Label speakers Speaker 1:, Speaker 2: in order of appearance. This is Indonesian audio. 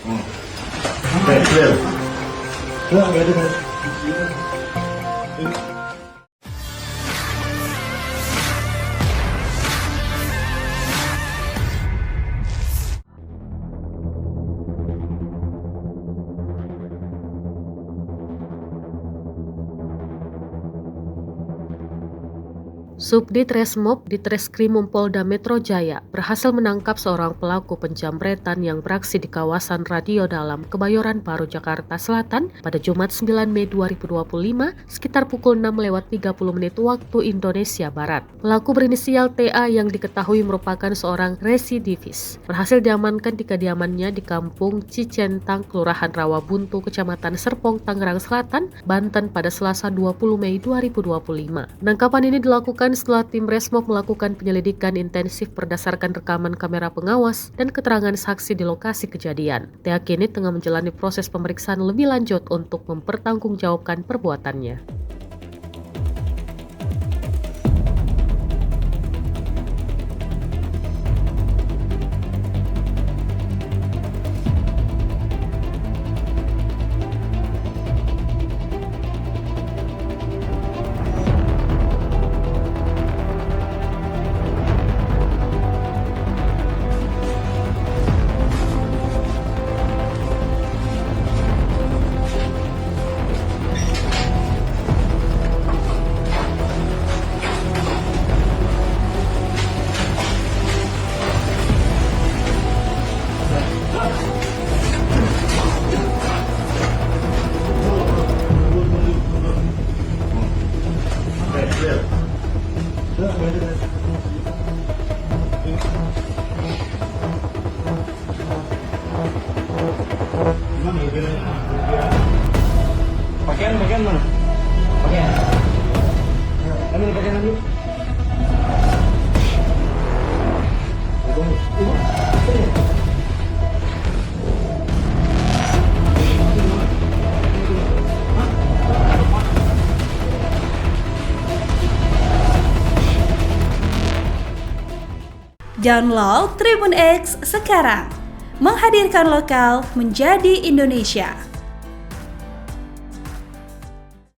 Speaker 1: Oke, clear.
Speaker 2: Subdit Resmob Ditreskrimum Polda Metro Jaya berhasil menangkap seorang pelaku penjamretan yang beraksi di kawasan Radio Dalam, Kebayoran Baru, Jakarta Selatan pada Jumat 9 Mei 2025 sekitar pukul 6:30 waktu Indonesia Barat. Pelaku berinisial TA yang diketahui merupakan seorang residivis berhasil diamankan di kediamannya di Kampung Cicentang, Kelurahan Rawabuntu, Kecamatan Serpong, Tangerang Selatan, Banten pada Selasa 20 Mei 2025. Penangkapan ini dilakukan setelah tim Resmob melakukan penyelidikan intensif berdasarkan rekaman kamera pengawas dan keterangan saksi di lokasi kejadian. TA kini tengah menjalani proses pemeriksaan lebih lanjut untuk mempertanggungjawabkan perbuatannya.
Speaker 1: Oke, clear.
Speaker 3: Pakaian mana? Pakaian. Ambil pakaian lagi.
Speaker 4: Download Tribun X sekarang, menghadirkan lokal menjadi Indonesia.